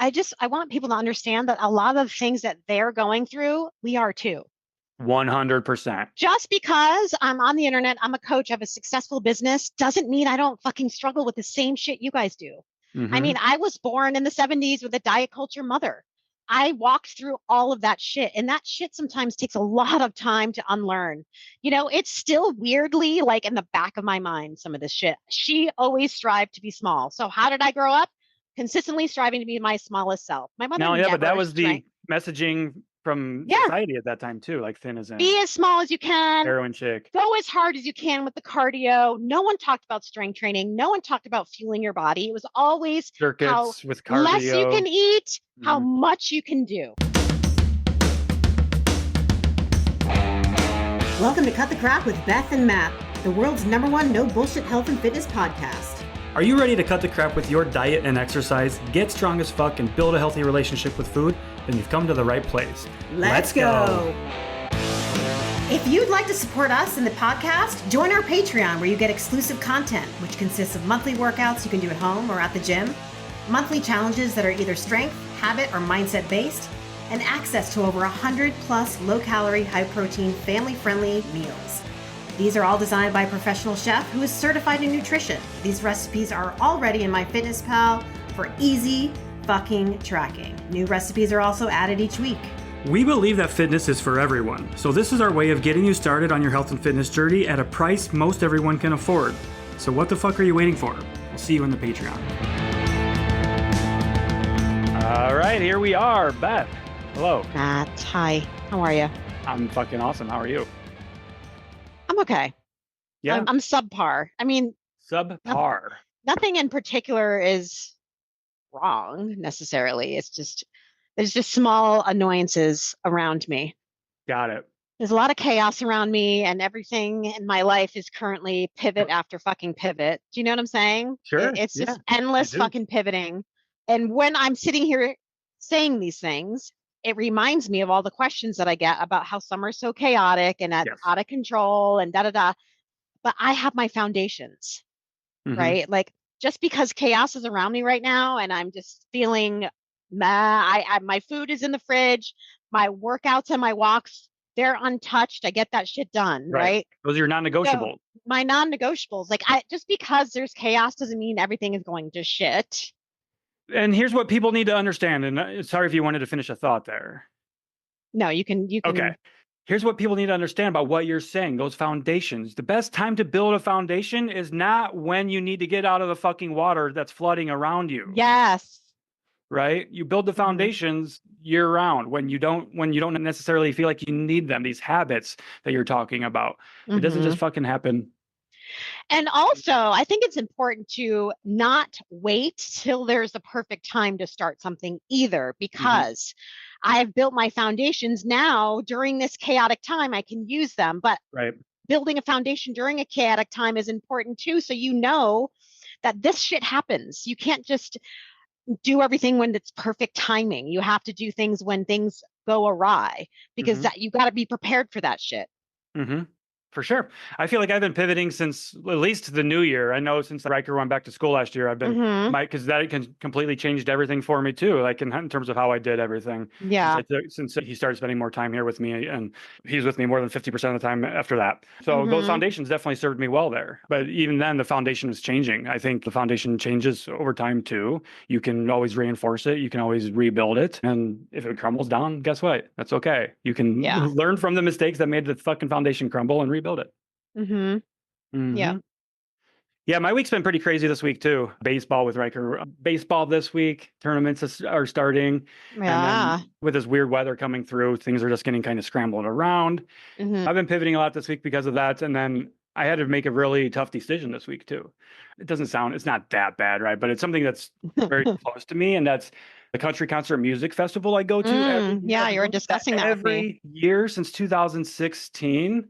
I want people to understand that a lot of things that they're going through, we are too. 100%. Just because I'm on the internet, I'm a coach, I have a successful business, doesn't mean I don't fucking struggle with the same shit you guys do. I mean, I was born in the 70s with a diet culture mother. I walked through all of that shit, and that shit sometimes takes a lot of time to unlearn. It's still weirdly like in the back of my mind, some of this shit. She always strived to be small. So how did I grow up? Consistently striving to be my smallest self. My mother never But that was shrank. the messaging from Yeah, society at that time too, like thin as in be as small as you can. heroin chick. Go as hard as you can with the cardio. No one talked about strength training. No one talked about fueling your body. It was always how Circuits with cardio. less you can eat, how much you can do. Welcome to Cut the Crap with Beth and Matt, the world's #1 no bullshit health and fitness podcast. Are you ready to cut the crap with your diet and exercise, get strong as fuck, and build a healthy relationship with food? Then you've come to the right place. Let's go. If you'd like to support us in the podcast, join our Patreon where you get exclusive content, which consists of monthly workouts you can do at home or at the gym, monthly challenges that are either strength, habit, or mindset based, and access to over 100 plus low-calorie, high-protein, family-friendly meals. These are all designed by a professional chef who is certified in nutrition. These recipes are already in MyFitnessPal for easy fucking tracking. New recipes are also added each week. We believe that fitness is for everyone, so this is our way of getting you started on your health and fitness journey at a price most everyone can afford. So what the fuck are you waiting for? We'll see you in the Patreon. All right, here we are. Beth, hello. Matt, hi. How are you? I'm fucking awesome. How are you? I'm okay. Yeah. I'm subpar. I mean, subpar. Nothing in particular is wrong necessarily. It's just, there's just small annoyances around me. Got it. There's a lot of chaos around me, and everything in my life is currently pivot after fucking pivot. Do you know what I'm saying? Sure. It's just endless fucking pivoting. And when I'm sitting here saying these things, it reminds me of all the questions that I get about how summer's so chaotic and out of control and da-da-da. But I have my foundations, right? Like, just because chaos is around me right now and I'm just feeling my food is in the fridge, my workouts and my walks, they're untouched. I get that shit done, right? Those are your non-negotiables. So, my non-negotiables. Like, just because there's chaos doesn't mean everything is going to shit. And here's what people need to understand. And sorry if you wanted to finish a thought there. No, you can. Okay. Here's what people need to understand about what you're saying. Those foundations. The best time to build a foundation is not when you need to get out of the fucking water that's flooding around you. Yes. Right? You build the foundations year round when you don't necessarily feel like you need them. These habits that you're talking about. It doesn't just fucking happen. And also, I think it's important to not wait till there's the perfect time to start something either, because I've built my foundations now during this chaotic time. I can use them, but building a foundation during a chaotic time is important too. So you know that this shit happens. You can't just do everything when it's perfect timing. You have to do things when things go awry, because you got to be prepared for that shit. For sure. I feel like I've been pivoting since at least the new year. I know since Riker went back to school last year, I've been, because that completely changed everything for me too, like in terms of how I did everything. Yeah. Since he started spending more time here with me, and he's with me more than 50% of the time after that. So those foundations definitely served me well there. But even then, the foundation is changing. I think the foundation changes over time too. You can always reinforce it. You can always rebuild it. And if it crumbles down, guess what? That's okay. You can learn from the mistakes that made the fucking foundation crumble and rebuild it. Yeah, my week's been pretty crazy this week too. Baseball with Riker. Baseball this week. Tournaments are starting. Yeah. And then with this weird weather coming through, things are just getting kind of scrambled around. I've been pivoting a lot this week because of that. And then I had to make a really tough decision this week too. It's not that bad, right? But it's something that's very close to me. And that's the country concert music festival I go to. You were discussing that every year since 2016.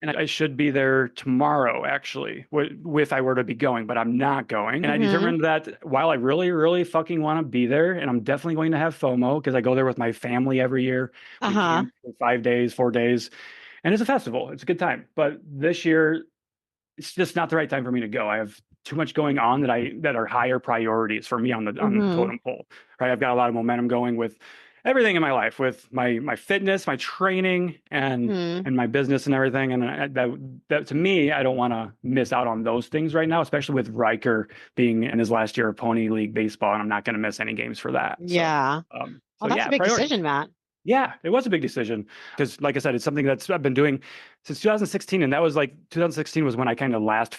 And I should be there tomorrow, actually, if I were to be going, but I'm not going. And I determined that while I really, really fucking want to be there, and I'm definitely going to have FOMO because I go there with my family every year, we camp for 5 days, 4 days, and it's a festival. It's a good time. But this year, it's just not the right time for me to go. I have too much going on that are higher priorities for me on the totem pole, right? I've got a lot of momentum going with everything in my life, with my fitness, my training, and my business and everything. And that to me, I don't want to miss out on those things right now, especially with Riker being in his last year of Pony League baseball, and I'm not going to miss any games for that. Yeah. So that's a big decision, Matt. Yeah, it was a big decision because, like I said, it's something I've been doing since 2016, and that was 2016 was when I kind of last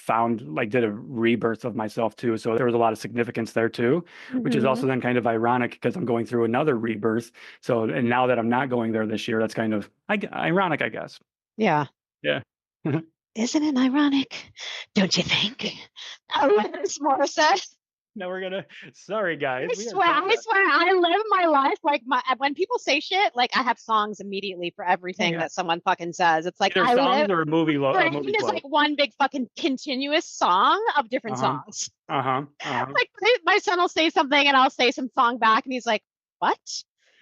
did a rebirth of myself too. So there was a lot of significance there too, which is also then kind of ironic because I'm going through another rebirth. So, and now that I'm not going there this year, that's kind of ironic, I guess. Yeah. Yeah. Isn't it ironic? Don't you think? Alanis Morissette. No, sorry guys. I swear, I live my life like when people say shit, like I have songs immediately for everything that someone fucking says. It's like either songs or a movie. It's like one big fucking continuous song of different songs. Like my son will say something and I'll say some song back and he's like, what?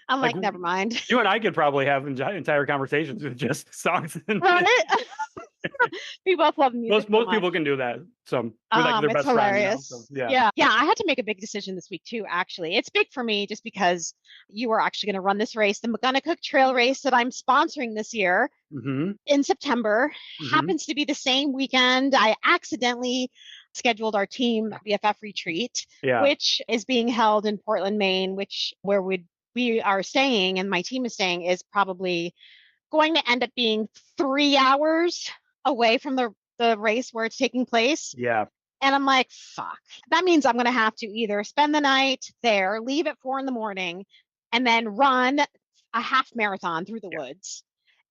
I'm like never mind. You and I could probably have entire conversations with just songs. Right? We both love music. Most people can do that. So we're like their it's best hilarious. Friend, you know? So, yeah. I had to make a big decision this week too. Actually, it's big for me just because you are actually going to run this race, the McGonagall Trail race that I'm sponsoring this year in September. Happens to be the same weekend. I accidentally scheduled our team BFF retreat, which is being held in Portland, Maine, where we are staying and my team is staying is probably going to end up being 3 hours away from the race where it's taking place. Yeah. And I'm like, fuck. That means I'm going to have to either spend the night there, leave at 4 a.m, and then run a half marathon through the woods,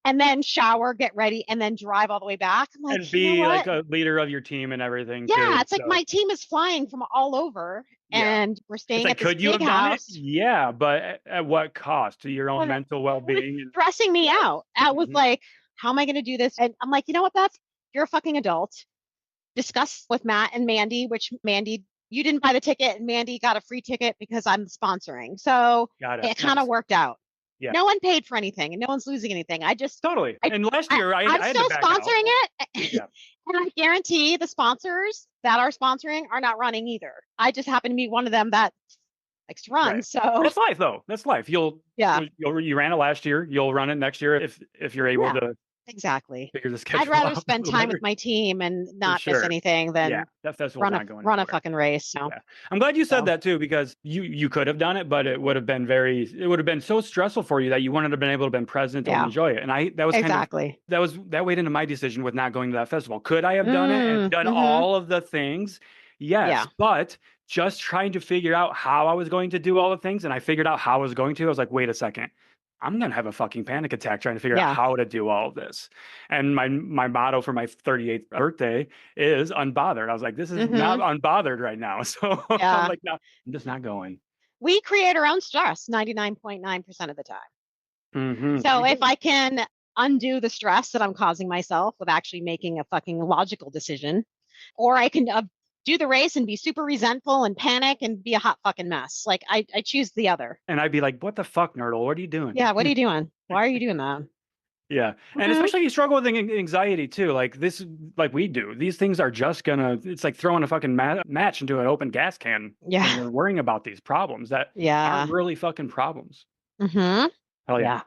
and then shower, get ready, and then drive all the way back. I'm like, and be like a leader of your team and everything. Yeah, too, it's like my team is flying from all over, and we're staying at this could you big have house. done it? Yeah, but at what cost to your own mental well-being? It was stressing me out. I was like, how am I going to do this? And I'm like, you know what, Beth? You're a fucking adult. Discuss with Matt and Mandy, which Mandy, you didn't buy the ticket and Mandy got a free ticket because I'm sponsoring. So it kind of worked out. Yeah. No one paid for anything and no one's losing anything. Totally. And last year I'm still sponsoring it. And I guarantee the sponsors that are sponsoring are not running either. I just happen to be one of them that likes to run. Right. So that's life though. That's life. You ran it last year. You'll run it next year if you're able to. Exactly. Figure the schedule I'd rather out spend time with my team and not miss anything than run a fucking race. So I'm glad you said that too, because you could have done it, but it would have been so stressful for you that you wouldn't have been able to been present and enjoy it. And that was that weighed into my decision with not going to that festival. Could I have done it and done all of the things? Yes, but just trying to figure out how I was going to do all the things, and I figured out how I was going to. I was like, wait a second. I'm going to have a fucking panic attack trying to figure out how to do all of this. And my motto for my 38th birthday is unbothered. I was like, this is not unbothered right now. So I'm like, no, I'm just not going. We create our own stress 99.9% of the time. So if I can undo the stress that I'm causing myself with actually making a fucking logical decision, or I can do the race and be super resentful and panic and be a hot fucking mess. Like I choose the other. And I'd be like, what the fuck, Nerdle? What are you doing? Yeah. What are you doing? Why are you doing that? Yeah. And especially if you struggle with anxiety too, like this, like we do, these things are just it's like throwing a fucking match into an open gas can. Yeah. And you're worrying about these problems that aren't really fucking problems. Hell yeah.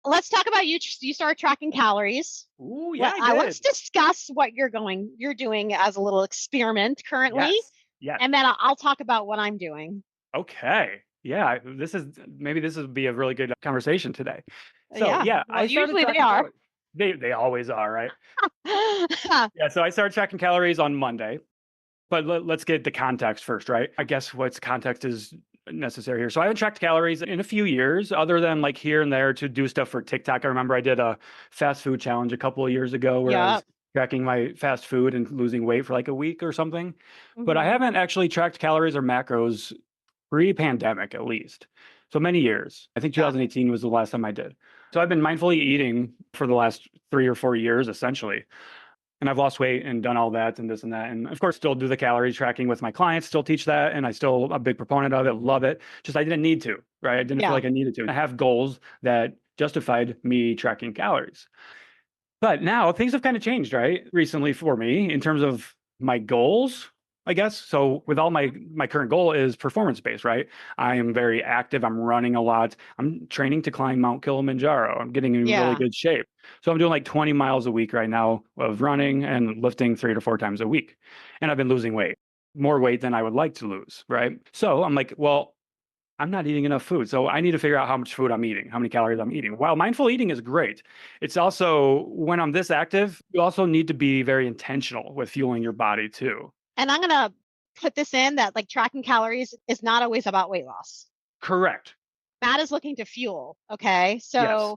Let's talk about you. You started tracking calories. Ooh, yeah. I did. Let's discuss what you're doing as a little experiment currently. Yes. And then I'll talk about what I'm doing. Okay. Yeah. This would be a really good conversation today. So well, usually they are. They always are, right? So I started tracking calories on Monday. But let's get the context first, right? I guess what's context is necessary here. So I haven't tracked calories in a few years, other than like here and there to do stuff for TikTok. I remember I did a fast food challenge a couple of years ago where I was tracking my fast food and losing weight for like a week or something. But I haven't actually tracked calories or macros pre-pandemic, at least. So many years. I think 2018 was the last time I did. So I've been mindfully eating for the last 3 or 4 years, essentially. And I've lost weight and done all that and this and that. And of course, still do the calorie tracking with my clients, still teach that. And I still a big proponent of it, love it. Just I didn't need to, right? I didn't feel like I needed to. I have goals that justified me tracking calories. But now things have kind of changed, right? Recently for me in terms of my goals I guess. So with all my current goal is performance based, right? I am very active. I'm running a lot. I'm training to climb Mount Kilimanjaro. I'm getting in really Yeah. good shape. So I'm doing like 20 miles a week right now of running and lifting 3 to 4 times a week. And I've been losing weight, more weight than I would like to lose, right? So I'm like, well, I'm not eating enough food. So I need to figure out how much food I'm eating, how many calories I'm eating. While mindful eating is great, it's also when I'm this active, you also need to be very intentional with fueling your body too. And I'm going to put this in that like tracking calories is not always about weight loss. Correct. Matt is looking to fuel. Okay. So Yes.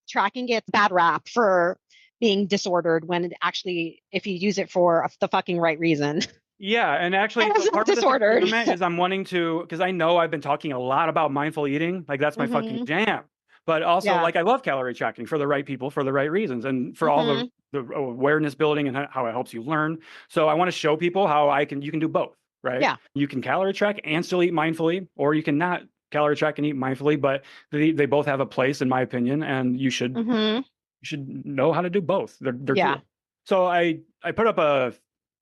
tracking gets bad rap for being disordered when it actually, if you use it for the fucking right reason. Yeah, and actually, It's part of this disordered. experiment is I'm wanting to, because I know I've been talking a lot about mindful eating, like that's my fucking jam. But also, Yeah. like I love calorie tracking for the right people, for the right reasons, and for all the awareness building and how it helps you learn. So I want to show people how you can do both, right? Yeah. You can calorie track and still eat mindfully, or you can not calorie track and eat mindfully, but they both have a place, in my opinion, and you should know how to do both. They're tools. So I put up a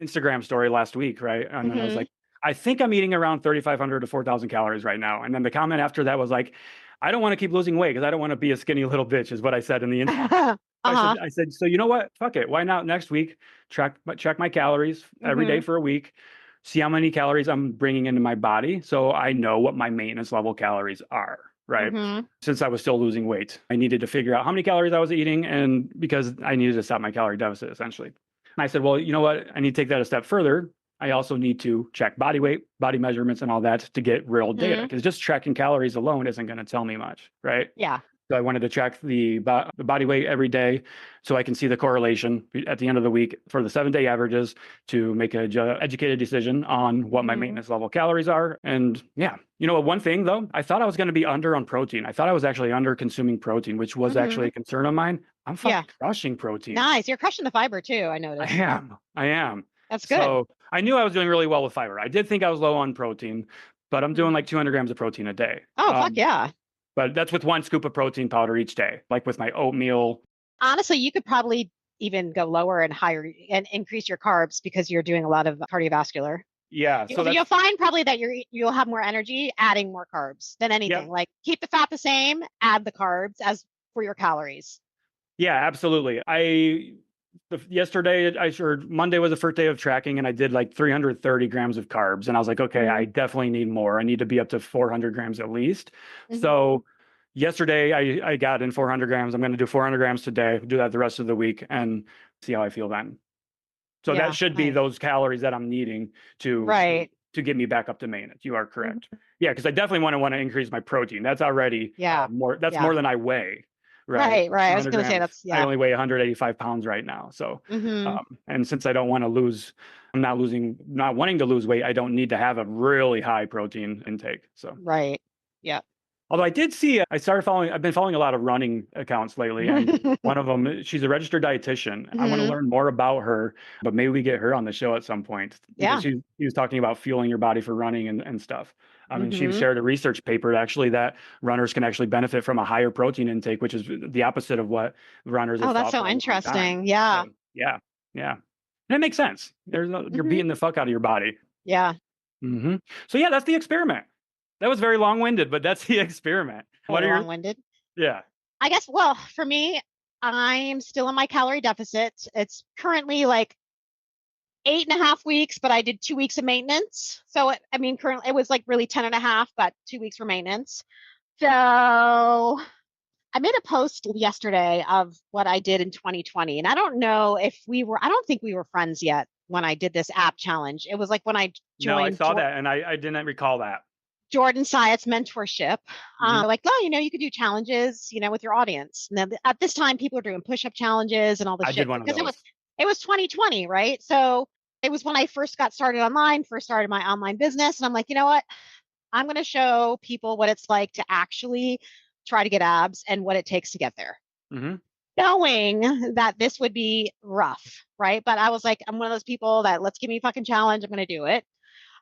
Instagram story last week, right? And then I was like, I think I'm eating around 3,500 to 4,000 calories right now. And then the comment after that was like, I don't want to keep losing weight because I don't want to be a skinny little bitch, is what I said in the Instagram. I said, so you know what? Fuck it. Why not next week? Check my calories every day for a week. See how many calories I'm bringing into my body, so I know what my maintenance level calories are. Right. Since I was still losing weight, I needed to figure out how many calories I was eating, and because I needed to stop my calorie deficit essentially. And I said, well, you know what? I need to take that a step further. I also need to check body weight, body measurements, and all that to get real data, because just tracking calories alone isn't going to tell me much, right? Yeah. So I wanted to track the body weight every day so I can see the correlation at the end of the week for the 7-day averages to make an educated decision on what my maintenance level calories are. And yeah, you know, one thing though, I thought I was going to be under on protein. I thought I was actually under consuming protein, which was actually a concern of mine. I'm fucking crushing protein. Nice. You're crushing the fiber too, I noticed. I am. That's good. So I knew I was doing really well with fiber. I did think I was low on protein, but I'm doing like 200 grams of protein a day. Oh, fuck yeah. But that's with 1 scoop of protein powder each day, like with my oatmeal. Honestly, you could probably even go lower and higher and increase your carbs because you're doing a lot of cardiovascular. Yeah. So you'll find probably that you'll have more energy adding more carbs than anything. Like keep the fat the same, add the carbs as for your calories. Yeah, absolutely. Monday was the first day of tracking, and I did like 330 grams of carbs. And I was like, okay, I definitely need more. I need to be up to 400 grams at least. So yesterday I got in 400 grams. I'm going to do 400 grams today, do that the rest of the week, and see how I feel then. So that should be those calories that I'm needing to get me back up to maintenance. You are correct. Yeah, because I definitely want to increase my protein. That's already more. That's more than I weigh. Right. I was going to say I only weigh 185 pounds right now. So, and since I don't want to lose, I'm not wanting to lose weight, I don't need to have a really high protein intake. So, Yeah. Although I've been following a lot of running accounts lately, and one of them, she's a registered dietitian. I want to learn more about her, but maybe we get her on the show at some point. Yeah. She was talking about fueling your body for running and stuff. I mean, she shared a research paper actually that runners can actually benefit from a higher protein intake, which is the opposite of what runners are. Oh, that's so interesting. Yeah. So, yeah. And it makes sense. You're beating the fuck out of your body. Yeah. So yeah, that's the experiment. That was very long-winded, but that's the experiment. Long-winded? Yeah. I guess, well, for me, I'm still in my calorie deficit. It's currently like 8.5 weeks, but I did 2 weeks of maintenance. So, currently it was like really 10.5, but 2 weeks for maintenance. So I made a post yesterday of what I did in 2020. And I don't know if I don't think we were friends yet when I did this app challenge. It was like when I joined. No, I saw that and I didn't recall that. Jordan Syatt's mentorship. Like, you could do challenges, with your audience. And then at this time, people are doing push-up challenges and all this shit. Did one of those. It was 2020, right? So it was when I first got started online, first started my online business. And I'm like, you know what? I'm going to show people what it's like to actually try to get abs and what it takes to get there. Knowing that this would be rough, right? But I was like, I'm one of those people that let's give me a fucking challenge. I'm going to do it.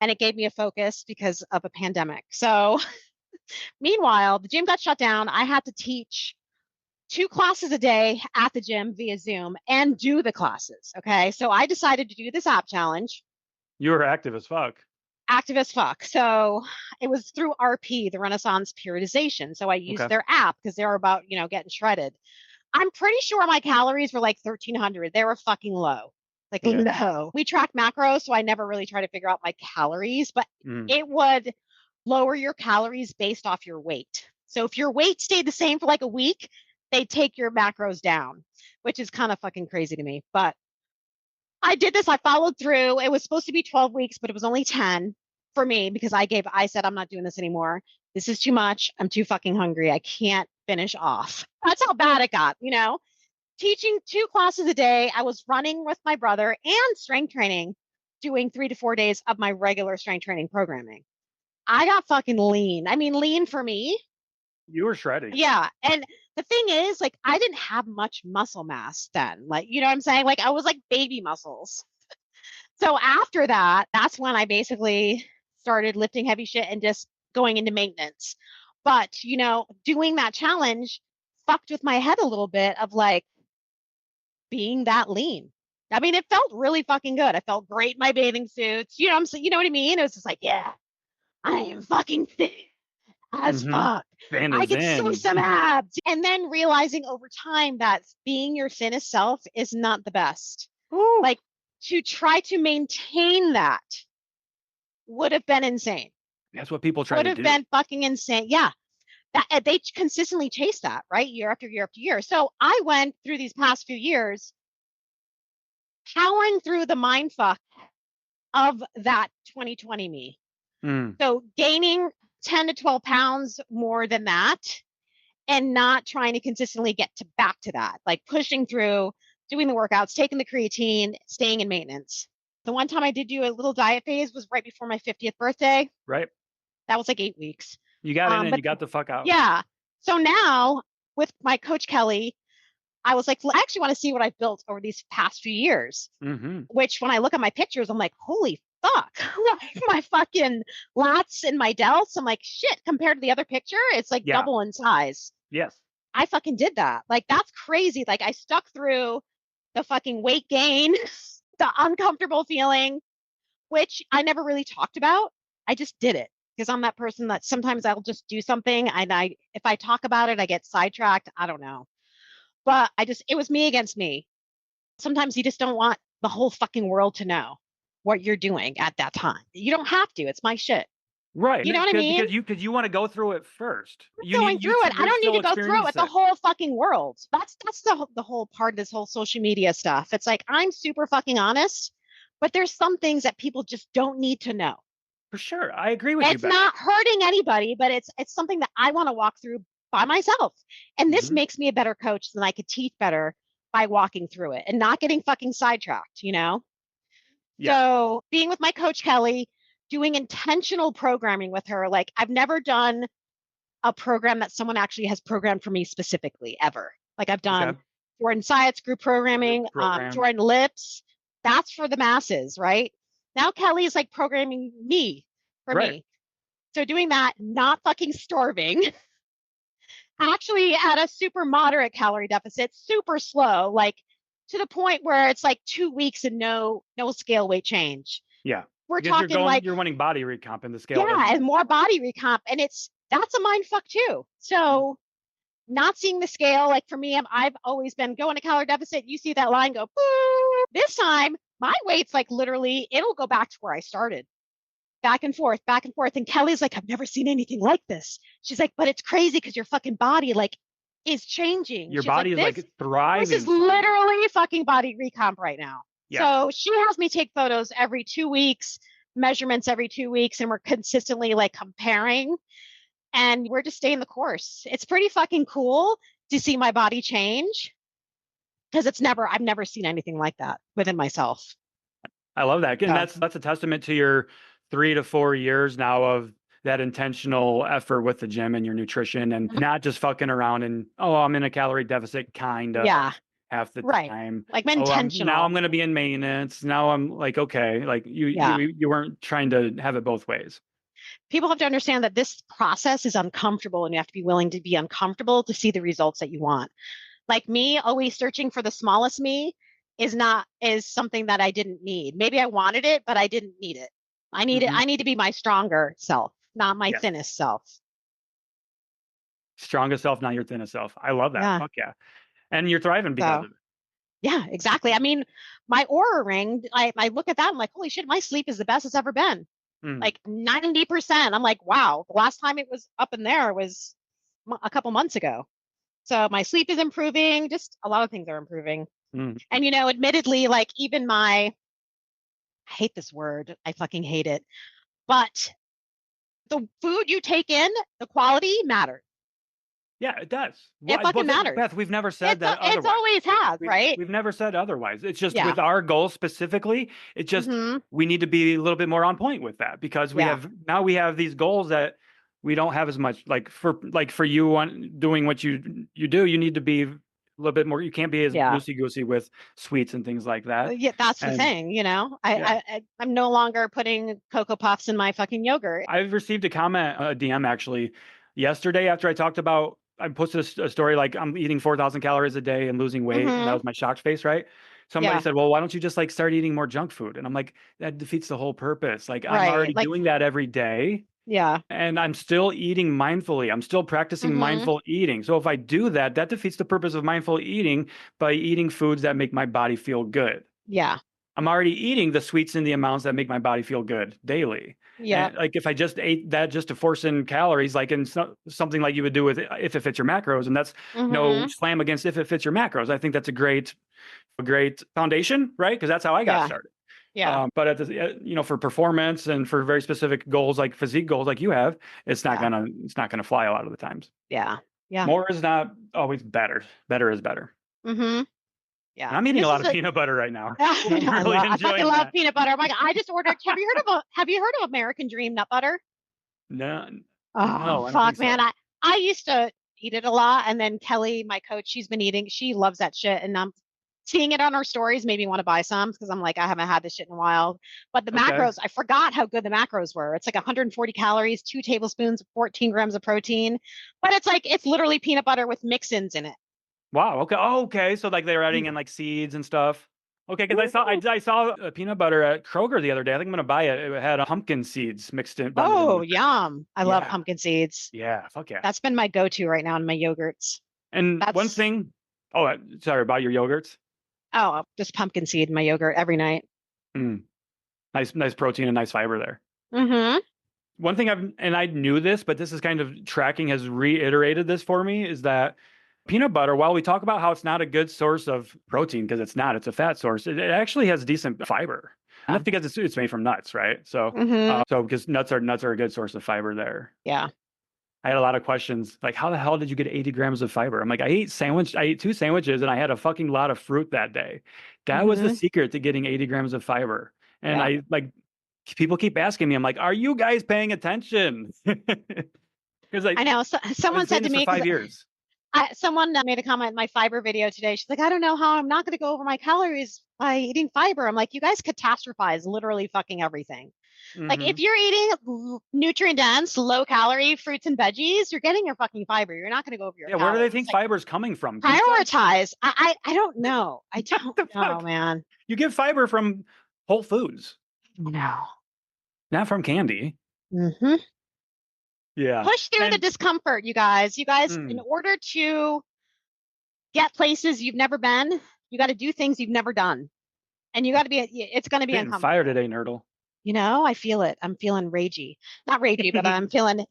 And it gave me a focus because of a pandemic. So meanwhile, the gym got shut down. I had to teach 2 classes a day at the gym via Zoom and do the classes. Okay. So I decided to do this app challenge. You were active as fuck. Active as fuck. So it was through RP, the Renaissance Periodization. So I used their app because they're about, getting shredded. I'm pretty sure my calories were like 1,300. They were fucking low, low. We track macros, so I never really try to figure out my calories, but it would lower your calories based off your weight. So if your weight stayed the same for like a week, they take your macros down, which is kind of fucking crazy to me. But I did this. I followed through. It was supposed to be 12 weeks, but it was only 10 for me because I said, I'm not doing this anymore. This is too much. I'm too fucking hungry. I can't finish off. That's how bad it got, Teaching 2 classes a day. I was running with my brother and strength training, doing 3 to 4 days of my regular strength training programming. I got fucking lean. I mean, lean for me. You were shredding. Yeah. And the thing is, I didn't have much muscle mass then. You know what I'm saying? I was like baby muscles. So after that, that's when I basically started lifting heavy shit and just going into maintenance. But, doing that challenge fucked with my head a little bit of being that lean. I mean, it felt really fucking good. I felt great in my bathing suits. You know what I mean? It was just yeah, I am fucking fit as fuck. I could show some abs. And then realizing over time that being your thinnest self is not the best. Ooh. To try to maintain that would have been insane. That's what people try to do. Would have been fucking insane. Yeah. They consistently chase that, right? Year after year after year. So I went through these past few years powering through the mind fuck of that 2020 me. So gaining 10 to 12 pounds more than that and not trying to consistently get back to that, pushing through, doing the workouts, taking the creatine, staying in maintenance. The one time I did do a little diet phase was right before my 50th birthday. Right. That was 8 weeks. You got in and you got the fuck out. Yeah. So now with my coach, Kelly, I was I actually want to see what I've built over these past few years, which when I look at my pictures, I'm like, holy fuck, my fucking lats and my delts. I'm like, shit, compared to the other picture, it's double in size. Yes. I fucking did that. That's crazy. I stuck through the fucking weight gain, the uncomfortable feeling, which I never really talked about. I just did it because I'm that person that sometimes I'll just do something and if I talk about it, I get sidetracked. I don't know. But it was me against me. Sometimes you just don't want the whole fucking world to know what you're doing at that time. You don't have to. It's my shit. Right. You know what I mean? Because you want to go through it first. Going through it. I don't need to go through it with the whole fucking world. That's the whole part of this whole social media stuff. It's I'm super fucking honest, but there's some things that people just don't need to know. For sure. I agree with you. It's not hurting anybody, but it's something that I want to walk through by myself. And this makes me a better coach than I could teach better by walking through it and not getting fucking sidetracked, Yeah. So being with my coach, Kelly, doing intentional programming with her, I've never done a program that someone actually has programmed for me specifically ever. I've done Jordan Syatt's group programming, Jordan Lips. That's for the masses, right? Now Kelly is programming me for me. So doing that, not fucking starving, actually at a super moderate calorie deficit, super slow, to the point where it's 2 weeks and no scale weight change. Yeah. We're because talking you're wanting body recomp in the scale. Yeah, and more body recomp. And that's a mind fuck too. So not seeing the scale, for me, I've always been going to calorie deficit. You see that line go, boo. This time my weight's literally, it'll go back to where I started. Back and forth, back and forth. And Kelly's I've never seen anything like this. She's but it's crazy because your fucking body is changing. Your body is thriving. This is literally fucking body recomp right now. Yeah. So she has me take photos every 2 weeks, measurements every 2 weeks, and we're consistently comparing. And we're just staying the course. It's pretty fucking cool to see my body change because I've never seen anything like that within myself. I love that. And that's a testament to your 3 to 4 years now of that intentional effort with the gym and your nutrition and not just fucking around and, I'm in a calorie deficit kind of half the time. Intentional. Now I'm going to be in maintenance. Now I'm okay. You weren't trying to have it both ways. People have to understand that this process is uncomfortable and you have to be willing to be uncomfortable to see the results that you want. Me, always searching for the smallest me is something that I didn't need. Maybe I wanted it, but I didn't need it. I need to be my stronger self, not my thinnest self. Strongest self, not your thinnest self. I love that. Yeah. Fuck yeah. And you're thriving because of it. Yeah, exactly. I mean, my Aura ring, I look at that, I'm like, holy shit, my sleep is the best it's ever been. Like 90%. I'm like, wow, the last time it was up in there was a couple months ago. So my sleep is improving. Just a lot of things are improving. And, admittedly, like even I hate this word. I fucking hate it. But the food you take in, the quality matters. Yeah, it does. It fucking matters. Beth, we've never said that otherwise. It's always has, right? We've never said otherwise. It's just with our goals specifically, it's just we need to be a little bit more on point with that because we have these goals that we don't have as much. Like for you on doing what you do, you need to be a little bit more. You can't be as loosey-goosey with sweets and things like that. Yeah, that's the thing. I'm no longer putting Cocoa Puffs in my fucking yogurt. I've received a comment, a DM actually, yesterday after I talked about. I posted a story like I'm eating 4,000 calories a day and losing weight, and that was my shocked face, right? Somebody said, "Well, why don't you just like start eating more junk food?" And I'm like, that defeats the whole purpose. Like I'm already doing that every day. Yeah. And I'm still eating mindfully. I'm still practicing mindful eating. So if I do that, that defeats the purpose of mindful eating by eating foods that make my body feel good. Yeah. I'm already eating the sweets in the amounts that make my body feel good daily. Yeah. And like if I just ate that just to force in calories, like in something like you would do with If It Fits Your Macros, and that's no slam against If It Fits Your Macros. I think that's a great foundation, right? Because that's how I got started. Yeah. But at the, for performance and for very specific goals, like physique goals, like you have, it's not gonna fly a lot of the times. Yeah. Yeah. More is not always better. Better is better. Yeah. And I'm eating a lot of peanut butter right now. I fucking love peanut butter. Oh my God, I just ordered. Have you heard of American Dream nut butter? No. Oh, fuck, man. So. I used to eat it a lot. And then Kelly, my coach, she loves that shit. And I'm seeing it on her stories made me want to buy some because I'm like, I haven't had this shit in a while. But the macros, I forgot how good the macros were. It's like 140 calories, 2 tablespoons, 14 grams of protein. But it's literally peanut butter with mix-ins in it. Wow. Okay. Oh, okay. So like they're adding in like seeds and stuff. Okay, because I saw a peanut butter at Kroger the other day. I think I'm gonna buy it. It had pumpkin seeds mixed in. Oh, yum! I love pumpkin seeds. Yeah, fuck yeah. That's been my go-to right now in my yogurts. And one thing. Oh, sorry about your yogurts. Oh, just pumpkin seed in my yogurt every night. Nice protein and nice fiber there. One thing I knew this, but this is kind of tracking has reiterated this for me is that. Peanut butter, while we talk about how it's not a good source of protein because it's a fat source, it actually has decent fiber. And that's because it's made from nuts, right? So, because nuts are a good source of fiber there. Yeah. I had a lot of questions like, how the hell did you get 80 grams of fiber? I'm like, I ate 2 sandwiches and I had a fucking lot of fruit that day. That was the secret to getting 80 grams of fiber. And people keep asking me, I'm like, are you guys paying attention? Because I know someone said to me for 5 years. Someone made a comment in my fiber video today. She's like, I don't know how I'm not going to go over my calories by eating fiber. I'm like, you guys catastrophize literally fucking everything. Like if you're eating nutrient dense, low calorie fruits and veggies, you're getting your fucking fiber. You're not going to go over your calories. Where do they think fiber's coming from? Prioritize. I don't know. I don't know, man. You get fiber from Whole Foods. No. Not from candy. Yeah. Push through the discomfort, you guys. In order to get places you've never been, you got to do things you've never done. And you got to it's going to be uncomfortable. Fire today, Nerdle. I feel it. I'm feeling ragey. Not ragey, but I'm feeling.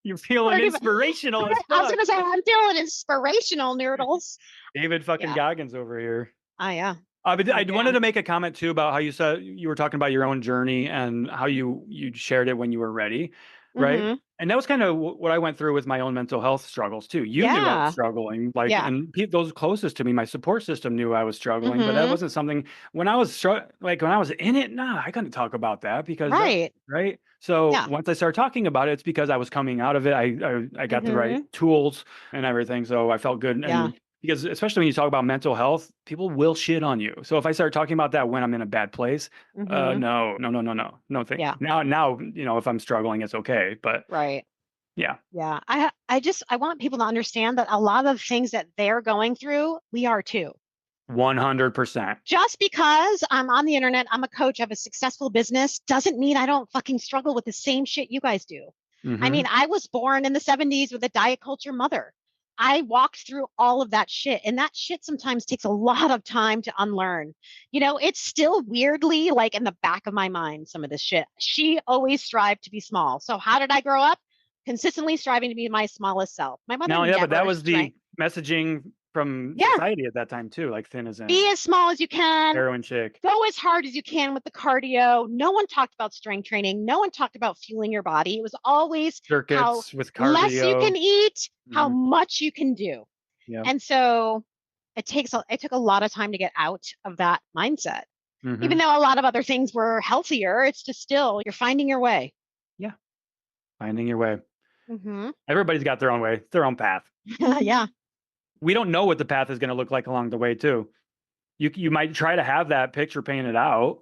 You're feeling inspirational. I was going to say, I'm feeling inspirational, Nerdles. David fucking Goggins over here. Oh, yeah. But I wanted to make a comment too about how you said you were talking about your own journey and how you shared it when you were ready. Right. And that was kind of what I went through with my own mental health struggles too. You knew I was struggling, and those closest to me, my support system knew I was struggling, but that wasn't something when I was when I was in it. Nah, I couldn't talk about that because right. So once I started talking about it, it's because I was coming out of it. I got the right tools and everything, so I felt good. And because especially when you talk about mental health, people will shit on you. So if I start talking about that when I'm in a bad place, no thing. Yeah. Now, if I'm struggling, it's okay. But yeah. I want people to understand that a lot of things that they're going through, we are too. 100%. Just because I'm on the internet, I'm a coach, I have a successful business, doesn't mean I don't fucking struggle with the same shit you guys do. I mean, I was born in the 70s with a diet culture mother. I walked through all of that shit, and that shit sometimes takes a lot of time to unlearn. It's still weirdly like in the back of my mind, some of this shit. She always strived to be small. So how did I grow up? Consistently striving to be my smallest self. My mother No, yeah, but that never was the messaging from Yeah. society at that time too, like thin as in Be as small as you can. heroin chick. Go as hard as you can with the cardio. No one talked about strength training. No one talked about fueling your body. It was always how Circuits with cardio. less you can eat, how much you can do. Yeah. And so it took a lot of time to get out of that mindset. Even though a lot of other things were healthier, it's just still, you're finding your way. Yeah. Finding your way. Everybody's got their own way, their own path. Yeah. We don't know what the path is going to look like along the way too. You might try to have that picture painted out.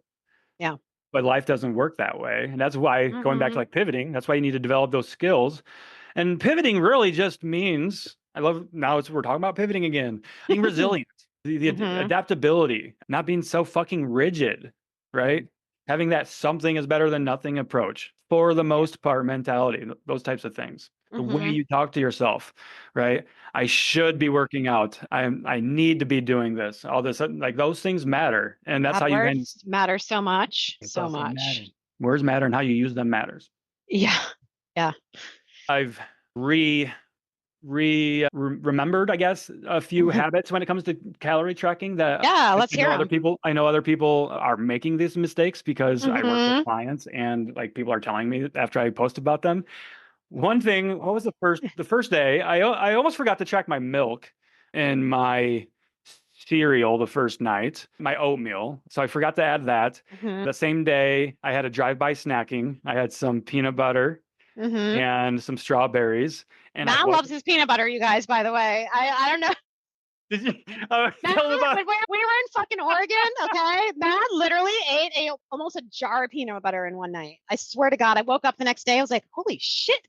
Yeah. But life doesn't work that way. And that's why going back to like pivoting, that's why you need to develop those skills. And pivoting really just means, we're talking about pivoting again, being resilient, the adaptability, not being so fucking rigid, right? Having that something is better than nothing approach for the most part mentality, those types of things. The way you talk to yourself, right? I should be working out. I need to be doing this. All this, like those things matter. And that's how you can matter so much. So much. Matter. Words matter and how you use them matters. Yeah. Yeah. I've remembered, I guess, a few habits when it comes to calorie tracking that let's hear other people. I know other people are making these mistakes because I work with clients and like people are telling me after I post about them. One thing, what was the first day? I almost forgot to track my milk and my cereal the first night, my oatmeal. So I forgot to add that. The same day I had a drive-by snacking. I had some peanut butter and some strawberries. And Matt loves his peanut butter, you guys, by the way. I don't know. Did you? Matt, when we were in fucking Oregon, okay? Matt literally ate almost a jar of peanut butter in one night. I swear to God, I woke up the next day. I was like, holy shit.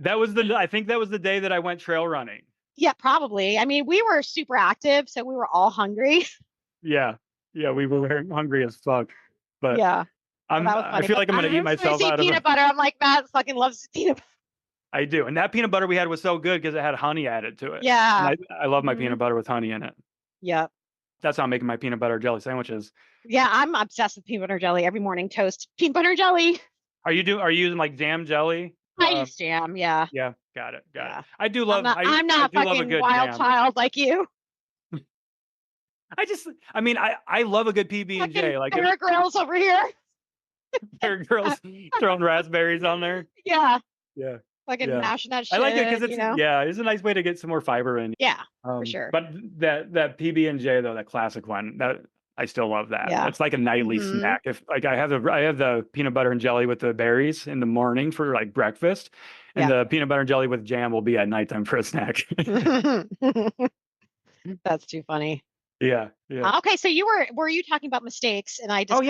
I think that was the day that I went trail running. Yeah, probably. I mean, we were super active, so we were all hungry. Yeah, we were very hungry as fuck. But yeah, I feel like I'm gonna eat myself out of peanut butter. I'm like, Matt fucking loves peanut butter. I do. And that peanut butter we had was so good because it had honey added to it. Yeah. And I love my peanut butter with honey in it. Yep. That's how I'm making my peanut butter jelly sandwiches. Yeah, I'm obsessed with peanut butter jelly every morning. Toast peanut butter jelly. Are you using like jam jelly? I use jam, yeah. Yeah, got it. I do love I'm not fucking wild child like you. I love a good PB&J. Like Bear Grylls over here. Bear Grylls throwing raspberries on there. Yeah. Yeah. Fucking mashing that shit. I like it because it's a nice way to get some more fiber in. Yeah, for sure. But that PB&J though, that classic one, that I still love that. Yeah. It's like a nightly snack. If like I have the peanut butter and jelly with the berries in the morning for like breakfast, and the peanut butter and jelly with jam will be at nighttime for a snack. That's too funny. Yeah. Okay, so were you talking about mistakes and I just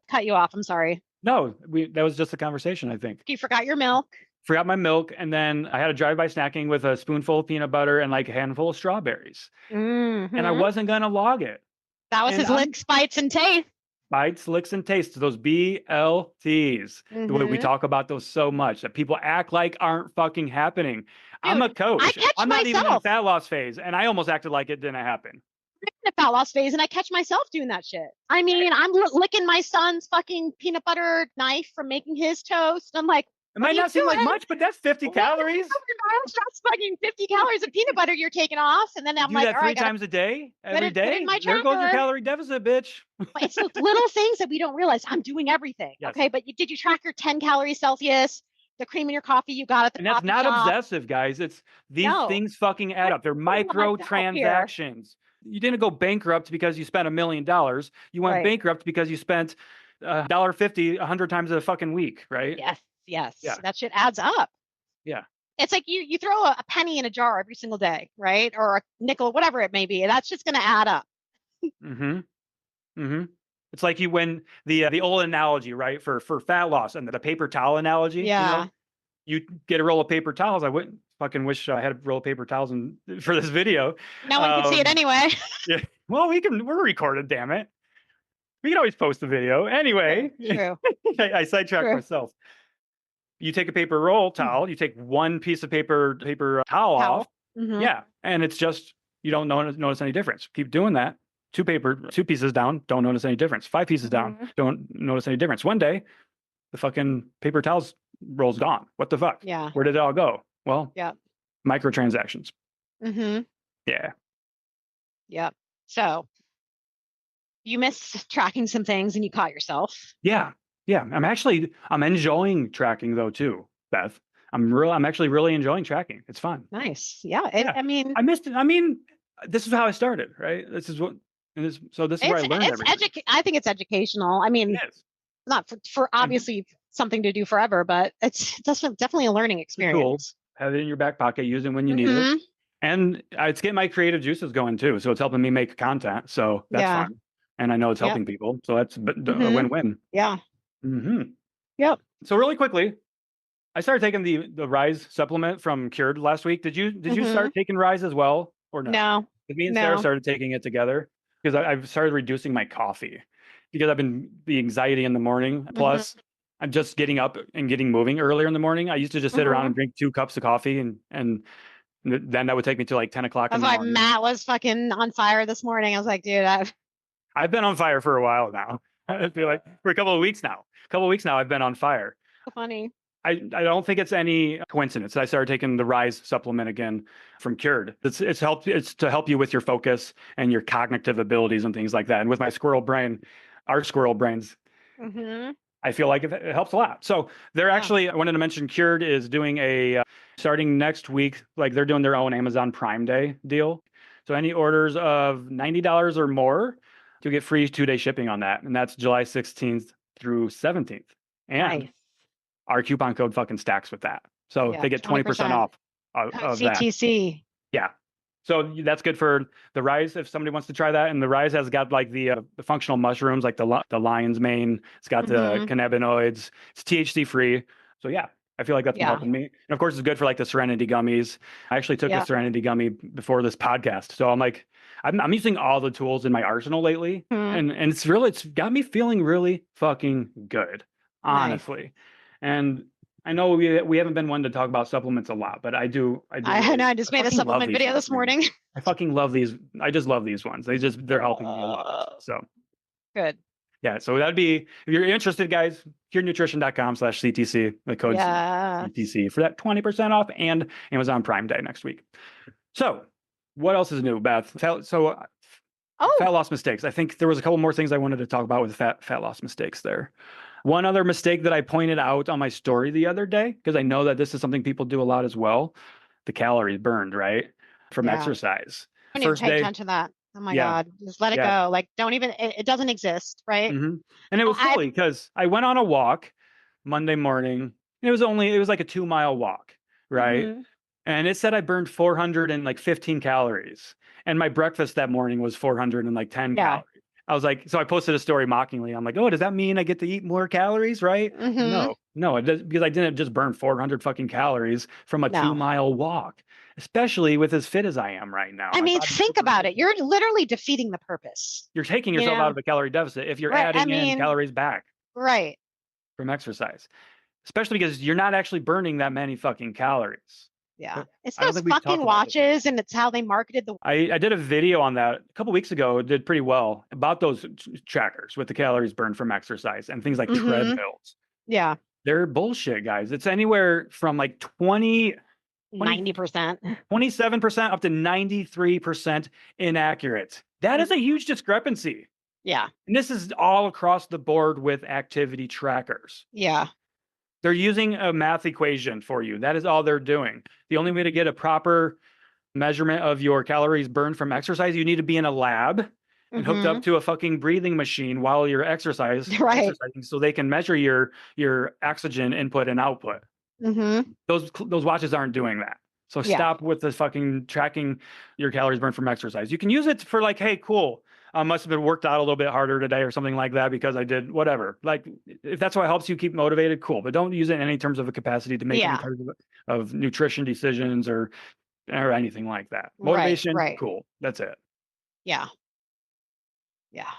cut you off? I'm sorry. No, that was just a conversation, I think. You forgot your milk. Forgot my milk, and then I had a drive-by snacking with a spoonful of peanut butter and like a handful of strawberries. And I wasn't gonna log it. That was his licks, bites, and taste. Bites, licks, and tastes. Those BLTs. The way we talk about those so much that people act like aren't fucking happening. Dude, I'm a coach. I'm not even in a fat loss phase, and I almost acted like it didn't happen. I'm in a fat loss phase, and I catch myself doing that shit. I mean, I'm licking my son's fucking peanut butter knife from making his toast. I'm like, it might not seem like much, but that's 50 calories. That's fucking 50 calories of peanut butter you're taking off. And then I'm like, all right, 3 times a day, every day. There goes your calorie deficit, bitch. It's those little things that we don't realize. I'm doing everything. Yes. Okay, but did you track your 10 calories Celsius? The cream in your coffee you got at the coffee shop? And that's not obsessive, guys. It's these things fucking add up. They're micro transactions. You didn't go bankrupt because you spent $1 million. You went bankrupt because you spent $1.50 100 times a fucking week, right? Yes. Yeah. That shit adds up. Yeah. It's like you throw a penny in a jar every single day, right? Or a nickel, whatever it may be. And that's just going to add up. It's like when the old analogy, right? For fat loss and the paper towel analogy. Yeah. You get a roll of paper towels. I wouldn't fucking wish I had a roll of paper towels for this video. No one can see it anyway. Yeah. Well, we're recorded, damn it. We can always post the video. Anyway, True. I sidetracked True. myself. You take a paper roll towel, you take one piece of paper towel off. Mm-hmm. Yeah. And it's just, you don't notice any difference. Keep doing that. Two pieces down, don't notice any difference. 5 pieces down, don't notice any difference. One day, the fucking paper towels roll's gone. What the fuck? Yeah. Where did it all go? Well, yeah. Microtransactions. Mm-hmm. Yeah. Yep. So you missed tracking some things and you caught yourself. Yeah. Yeah. I'm enjoying tracking though too, Beth. I'm actually really enjoying tracking. It's fun. Nice. Yeah. Yeah. I mean, I missed it. I mean, this is how I started, right? This is where I learned everything. I think it's educational. I mean, It is. not for obviously something to do forever, but it's definitely a learning experience. Cool. Have it in your back pocket, use it when you need it. And it's getting my creative juices going too. So it's helping me make content. So that's fun. And I know it's helping people. So that's a win-win. Yeah. Mm-hmm. Yep. So really quickly, I started taking the Rise supplement from Cured last week. Did you start taking Rise as well or no? No. Me and Sarah started taking it together because I've started reducing my coffee because I've been the anxiety in the morning. Plus, I'm just getting up and getting moving earlier in the morning. I used to just sit around and drink 2 cups of coffee and then that would take me to like 10 o'clock in the morning. Matt was fucking on fire this morning. I was like, dude, I've been on fire for a while now. I feel like for a couple of weeks now. I've been on fire. So funny. I don't think it's any coincidence. I started taking the Rise supplement again from Cured. It's to help you with your focus and your cognitive abilities and things like that. And with my squirrel brain, our squirrel brains, I feel like it helps a lot. So they're actually, I wanted to mention Cured is doing a starting next week, like they're doing their own Amazon Prime Day deal. So any orders of $90 or more, you'll get free 2-day shipping on that. And that's July 16th through 17th. And our coupon code fucking stacks with that. So they get 20% off of CTC. that. Yeah. So that's good for the Rise if somebody wants to try that. And the Rise has got like the functional mushrooms, like the lion's mane. It's got the cannabinoids. It's THC free. So yeah, I feel like that's been helping me. And of course, it's good for like the Serenity gummies. I actually took a Serenity gummy before this podcast. So I'm like, I'm using all the tools in my arsenal lately. And it's got me feeling really fucking good, honestly. Nice. And I know we haven't been one to talk about supplements a lot, but I do. I just made a supplement video this morning. I fucking love these. I just love these ones. They're helping me a lot. So good. Yeah. So that'd be, if you're interested, guys, curenutrition.com/CTC, the code CTC for that 20% off and Amazon Prime Day next week. So what else is new, Beth? Fat loss mistakes. I think there was a couple more things I wanted to talk about with fat loss mistakes there. One other mistake that I pointed out on my story the other day, because I know that this is something people do a lot as well, the calories burned, right? From exercise. Don't even pay attention to that. Oh my God. Just let it go. Like, don't even, it doesn't exist, right? And it was silly because I went on a walk Monday morning. It was like a 2-mile walk, right? And it said I burned 415 calories. And my breakfast that morning was 410 calories. I was like, so I posted a story mockingly. I'm like, oh, does that mean I get to eat more calories, right? No, it does, because I didn't just burn 400 fucking calories from a 2-mile walk, especially with as fit as I am right now. I mean, think about it. You're literally defeating the purpose. You're taking yourself out of a calorie deficit if you're adding in calories back. Right. From exercise, especially because you're not actually burning that many fucking calories. Yeah, it's those fucking watches, and it's how they marketed the. I did a video on that a couple weeks ago. It did pretty well about those trackers with the calories burned from exercise and things like treadmills. Yeah, they're bullshit, guys. It's anywhere from like 90%, 27% up to 93% inaccurate. That is a huge discrepancy. Yeah, and this is all across the board with activity trackers. Yeah. They're using a math equation for you. That is all they're doing. The only way to get a proper measurement of your calories burned from exercise, you need to be in a lab and hooked up to a fucking breathing machine while you're exercising, so they can measure your oxygen input and output. Those watches aren't doing that. So stop with the fucking tracking your calories burned from exercise. You can use it for like, hey, cool. I must have been worked out a little bit harder today or something like that because I did whatever. Like, if that's what helps you keep motivated, cool. But don't use it in any terms of a capacity to make any terms of nutrition decisions or anything like that. Motivation, cool. That's it. Yeah. Yeah.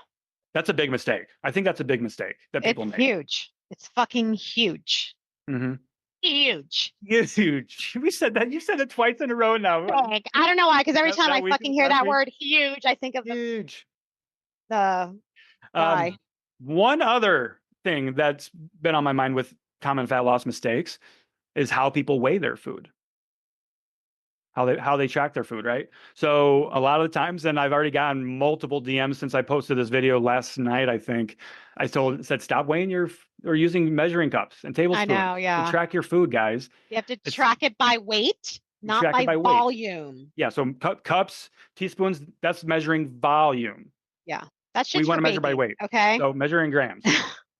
That's a big mistake. I think that's a big mistake that people It's make. huge. It's fucking huge. Mm-hmm. Huge. It's huge. We said that. You said it twice in a row now. Like, I don't know why, because every That- time that I week- fucking hear last that week? word huge, I think of Huge. the guy. One other thing that's been on my mind with common fat loss mistakes is how people weigh their food. How they track their food, right? So a lot of the times, and I've already gotten multiple DMs since I posted this video last night, I think. Said stop weighing or using measuring cups and tablespoons I know, yeah. to track your food, guys. You have to track it by weight, not track it by by weight. volume. Yeah, so cups, teaspoons, that's measuring volume. Yeah. That's just We want to measure by weight. Okay. So measure in grams.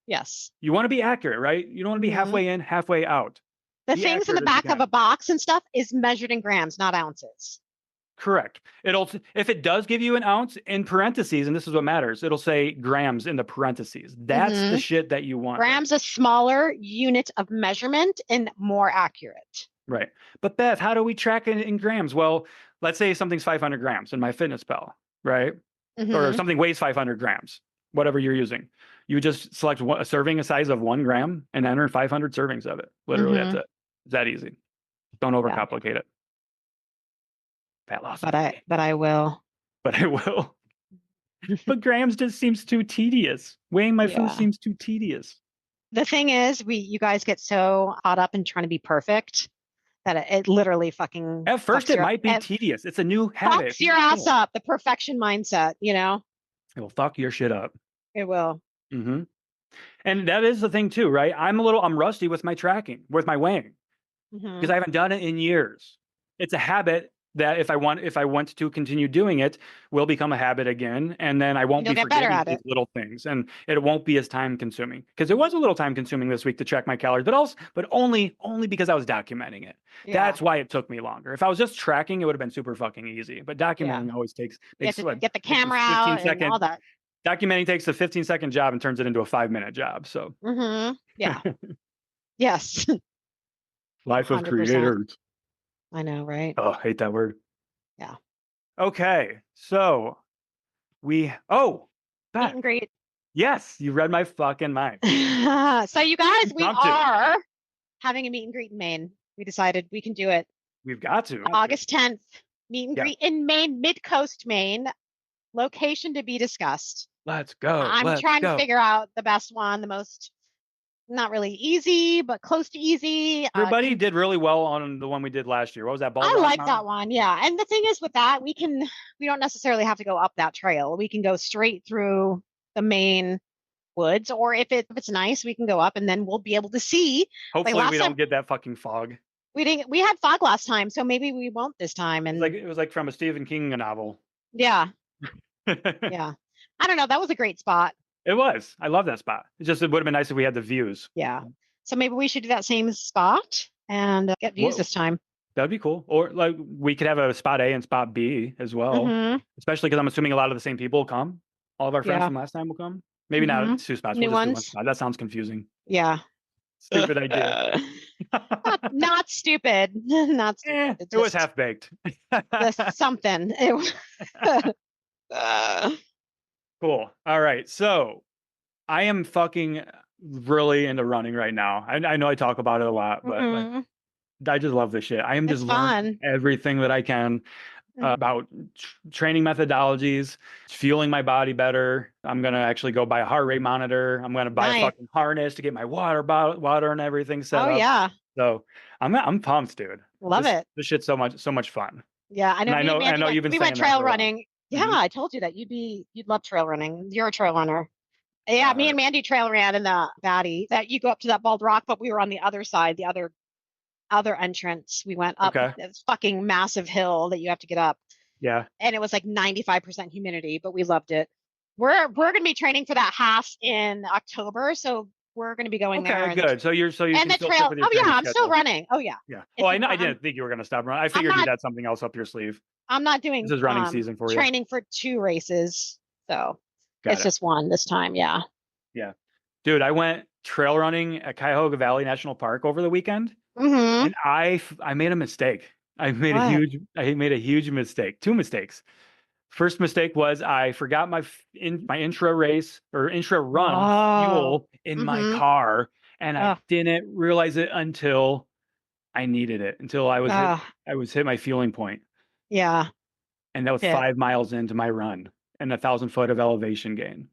Yes. You want to be accurate, right? You don't want to be Mhm. halfway in, halfway out. The Be things in the accurate as you back of can. a box and stuff is measured in grams, not ounces. Correct. If it does give you an ounce in parentheses, and this is what matters, it'll say grams in the parentheses. That's the shit that you want. Grams a smaller unit of measurement and more accurate. Right. But Beth, how do we track it in grams? Well, let's say something's 500 grams in MyFitnessPal, right? Or something weighs 500 grams, whatever you're using. You just select a serving a size of 1 gram and enter 500 servings of it. Literally, that's it. It's that easy. Don't overcomplicate it. Fat loss. But I will. But I will. But grams just seems too tedious. Weighing my food seems too tedious. The thing is, you guys get so caught up in trying to be perfect that it literally fucking. At first, it might be tedious. It's a new habit. Fucks your ass up. The perfection mindset, you know. It will fuck your shit up. It will. Mm-hmm. And that is the thing too, right? I'm rusty with my tracking, with my weighing, because I haven't done it in years. It's a habit that if I want to continue doing it, will become a habit again, and then I won't be forgetting these little things, and it won't be as time consuming. Because it was a little time consuming this week to check my calories, but only because I was documenting it. Yeah. That's why it took me longer. If I was just tracking, it would have been super fucking easy. But documenting always takes you have to get the camera out and all that. Documenting takes a 15-second job and turns it into a 5-minute job. So yeah. Yes. Life of 100%. Creators. I know, right? Oh, I hate that word. Yeah. Okay. So Beth. Meet and greet. Yes, you read my fucking mind. So you guys, we are having a meet and greet in Maine. We decided we can do it. We've got to. August 10th, meet and greet in Maine, Mid Coast Maine. Location to be discussed. Let's go. I'm trying to figure out the best one, the most not really easy, but close to easy. Your buddy did really well on the one we did last year. What was that? I like that one. Yeah. And the thing is with that, we don't necessarily have to go up that trail. We can go straight through the main woods, or if it's nice, we can go up and then we'll be able to see. Hopefully we don't get that fucking fog. We had fog last time, so maybe we won't this time. And it was like from a Stephen King novel. Yeah. Yeah. I don't know. That was a great spot. It was. I love that spot. It would have been nice if we had the views. Yeah. So maybe we should do that same spot and get views this time. That'd be cool. Or like we could have a spot A and spot B as well. Especially because I'm assuming a lot of the same people will come. All of our friends from last time will come. Maybe not 2 spots. New ones. 1 spot. That sounds confusing. Yeah. Stupid idea. Not stupid. Not stupid. It was half baked. Something. It was. Cool. All right. So I am fucking really into running right now. I know I talk about it a lot, but I just love this shit. I am just learning everything that I can about training methodologies, fueling my body better. I'm going to actually go buy a heart rate monitor. I'm going to buy a fucking harness to get my water and everything set up. Oh, yeah. So I'm pumped, dude. Love it. This shit's so much fun. Yeah. I know. I know you've been saying we went trail running. Yeah, I told you that you'd love trail running. You're a trail runner. Yeah, me and Mandy trail ran in the Batty. That you go up to that bald rock, but we were on the other side, the other entrance. We went up this fucking massive hill that you have to get up. Yeah. And it was like 95% humidity, but we loved it. We're going to be training for that half in October, so we're going to be going there. Okay, good. So you and can the still trail. stick with your I'm schedule. still running. Oh yeah. Yeah. Well, I didn't think you were going to stop running. I figured you'd had something else up your sleeve. I'm not doing. This is running season for you. Training for 2 races, so it's just one this time. Yeah. Yeah, dude, I went trail running at Cuyahoga Valley National Park over the weekend, and I made a mistake. I made a huge mistake. 2 mistakes. First mistake was I forgot my intra race or intra run Oh. fuel in my car, and I didn't realize it until I needed it, until I was hit my fueling point. Yeah. And that was 5 miles into my run and 1,000 foot of elevation gain.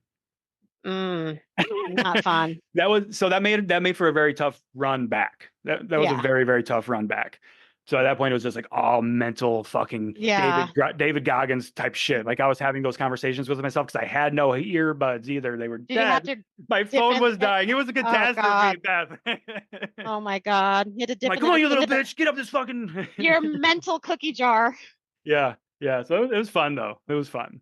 Not fun. That made for a very tough run back. That was a very, very tough run back. So at that point, it was just like all mental fucking David Goggins type shit. Like I was having those conversations with myself because I had no earbuds either. They were dead. My phone was dying. It was a catastrophe, Beth. Oh my God. You had to dip come on, you little bitch. Get up this fucking... your mental cookie jar. Yeah. So it was fun, though. It was fun.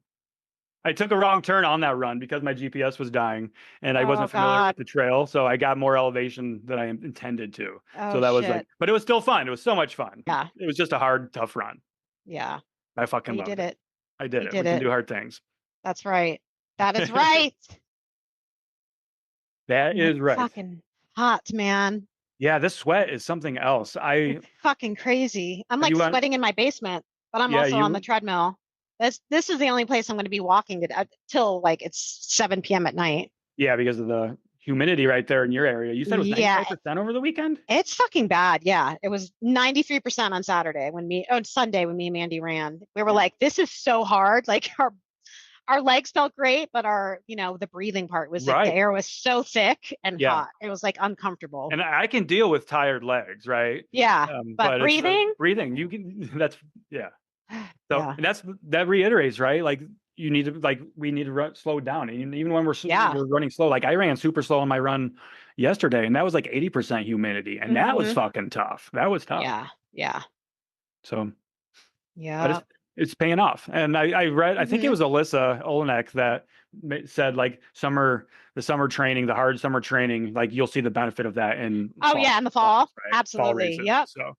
I took a wrong turn on that run because my GPS was dying and I wasn't familiar with the trail. So I got more elevation than I intended to. So that was but it was still fun. It was so much fun. Yeah. It was just a hard, tough run. Yeah. I fucking loved it. I did it. We can do hard things. That's right. That is right. That is right. Fucking hot, man. Yeah. This sweat is something else. It's fucking crazy. I'm like sweating in my basement, but I'm also on the treadmill. This is the only place I'm going to be walking till like it's 7 p.m. at night. Yeah, because of the humidity right there in your area. You said it was 95% over the weekend? It's fucking bad. Yeah. It was 93% on Sunday when me and Mandy ran. We were like, this is so hard. Like our legs felt great, but the breathing part was like the air was so thick and hot. It was like uncomfortable. And I can deal with tired legs, right? Yeah. But breathing? Breathing. You can, So and that reiterates, right? Like we need to slow down. And even when we're running slow, like I ran super slow on my run yesterday and that was like 80% humidity. And that was fucking tough. That was tough. Yeah. So, but it's paying off. And I read, I think it was Alyssa Olenek that said like the summer training, the hard summer training, like you'll see the benefit of that in in the fall. Right? Absolutely. Fall yep. So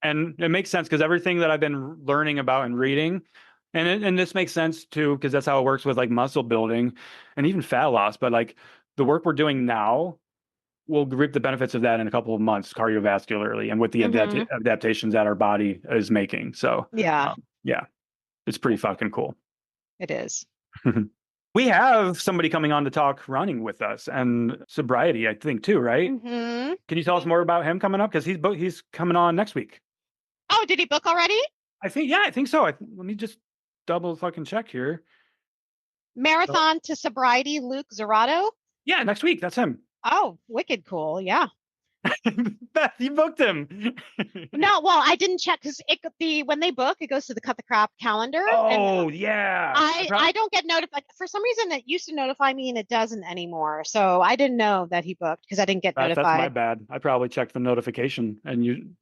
and it makes sense because everything that I've been learning about and reading, and this makes sense too, because that's how it works with like muscle building and even fat loss. But like the work we're doing now, we'll reap the benefits of that in a couple of months cardiovascularly and with the adaptations that our body is making. So it's pretty fucking cool. It is. We have somebody coming on to talk running with us and sobriety, I think, too, right? Can you tell us more about him coming up? Because he's coming on next week. Oh, did he book already? I think so. Let me just double fucking check here. Marathon to Sobriety, Luke Zerato? Yeah, next week. That's him. Oh, wicked cool. Yeah. Beth, you booked him. No, well, I didn't check because when they book, it goes to the Cut the Crap calendar. Oh, yeah. I don't get notified. For some reason, it used to notify me and it doesn't anymore. So I didn't know that he booked because I didn't get notified. That's my bad. I probably checked the notification and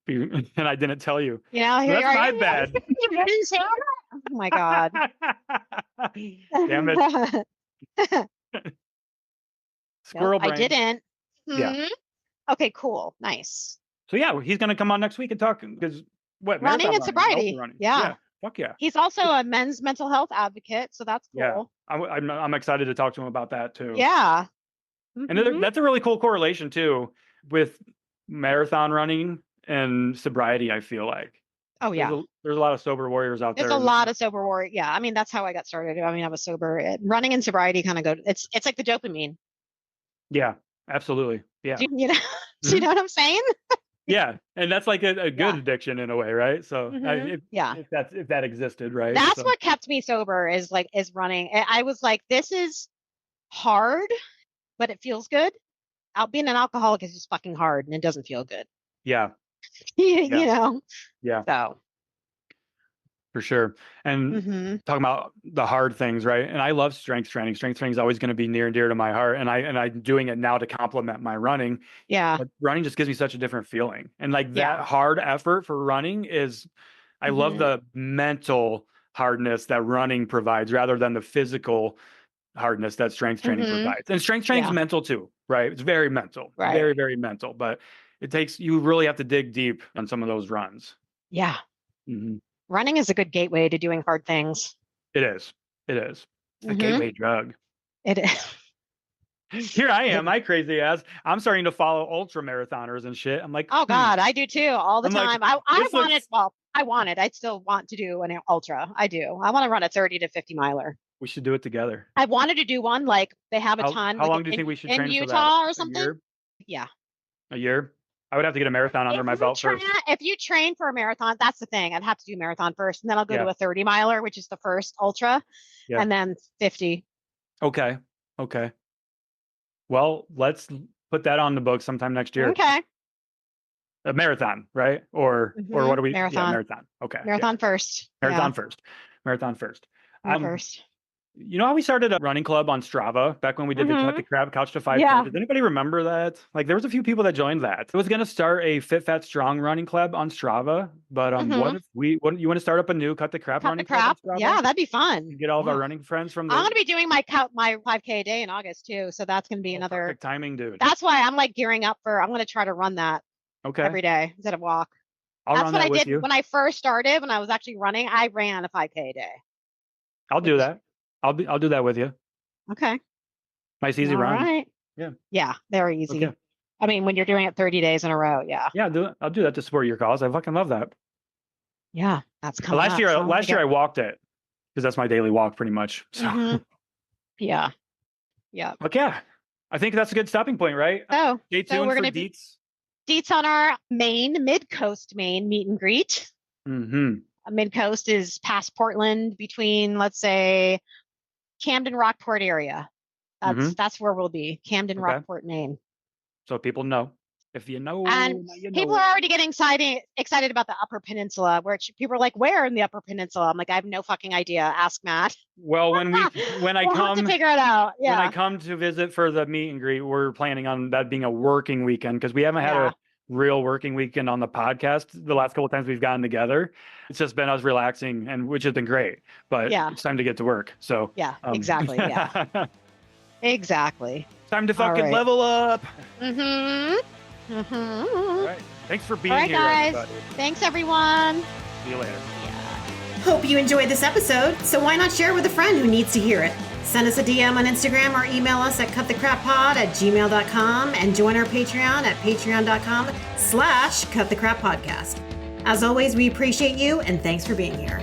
I didn't tell you. Yeah, so that's my bad. You didn't say that? Oh my God. Damn it. Squirrel brain. I didn't. Yeah. Okay, cool. Nice. So yeah, he's going to come on next week and talk because running and sobriety. Yeah. Fuck yeah. He's also a men's mental health advocate, so that's cool. Yeah. I'm excited to talk to him about that too. Yeah. And that's a really cool correlation too with marathon running and sobriety, I feel like. Oh yeah. There's a lot of sober warriors out there. There's a lot of sober warriors. Yeah. I mean, that's how I got started. I mean, I was sober. Running and sobriety kind of go, it's like the dopamine. Yeah. Absolutely. Yeah. Do you know what I'm saying? Yeah. And that's like a good addiction in a way, right? So if that existed, right? That's what kept me sober is running. I was like, this is hard, but it feels good. Being an alcoholic is just fucking hard and it doesn't feel good. Yeah. You know? Yeah. So. For sure. And talking about the hard things, right? And I love strength training. Strength training is always going to be near and dear to my heart. And I'm doing it now to complement my running. Yeah. But running just gives me such a different feeling. And like that hard effort for running I love the mental hardness that running provides rather than the physical hardness that strength training provides. And strength training is mental too, right? It's very mental, very, very mental, but you really have to dig deep on some of those runs. Yeah. Running is a good gateway to doing hard things. It is. It's a gateway drug. It is. Here I am, my crazy ass. I'm starting to follow ultra marathoners and shit. I'm like, oh God, I do too, all the time. I I still want to do an ultra. I do. I want to run a 30 to 50 miler. We should do it together. I wanted to do one, like they have a ton. How like long do you think we should in train Utah for that? or something? A year? Yeah. A year? I would have to get a marathon under my belt first. If you train for a marathon, that's the thing. I'd have to do marathon first, and then I'll go Yeah. to a 30 miler, which is the first ultra, Yeah. and then 50. Okay. Well, let's put that on the book sometime next year. Okay. A marathon, right? Or what do we? Marathon. Yeah, marathon. Okay. Marathon first. Marathon first. Marathon first. First. You know how we started a running club on Strava back when we did the Cut the Crap Couch to 5K? Yeah. Does anybody remember that? Like, there was a few people that joined that. It was going to start a Fit Fat Strong running club on Strava, but what if you want to start up a new Cut the Crap running club on Strava? Yeah, that'd be fun. Get all of our running friends from there. I'm going to be doing my 5K a day in August too, so that's going to be another perfect timing, dude. That's why I'm like gearing up for. I'm going to try to run that every day instead of walk. That's run what that I with did you. when I first started. When I was actually running, I ran a 5K a day. I'll do that. I'll do that with you. Okay. Nice easy run. Right. Yeah. Yeah, very easy. Okay. I mean, when you're doing it 30 days in a row, yeah. Yeah, I'll do that to support your cause. I fucking love that. Yeah, that's coming Last up. year I walked it because that's my daily walk pretty much. So. Yeah. But yeah, I think that's a good stopping point, right? So Stay tuned we're for gonna deets. Deets on our Mid Coast Maine meet and greet. Mid Coast is past Portland, between, let's say, Camden Rockport area. That's where we'll be. Camden Rockport, Maine. So people know. If you know, and you know. People are already getting excited about the Upper Peninsula, people are like, where in the Upper Peninsula? I'm like, I have no fucking idea. Ask Matt. Well, when I we'll come have to figure it out. Yeah. When I come to visit for the meet and greet, we're planning on that being a working weekend because we haven't had a real working weekend on the podcast the last couple of times we've gotten together. It's just been us relaxing, and which has been great. But it's time to get to work. So exactly. Yeah. Exactly. Time to fucking level up. All right. Thanks for being here, guys. everybody. Thanks, everyone. See you later. Hope you enjoyed this episode, so why not share with a friend who needs to hear it? Send us a DM on Instagram or email us at cutthecrappod@gmail.com and join our Patreon at patreon.com/cutthecrappodcast. As always, we appreciate you and thanks for being here.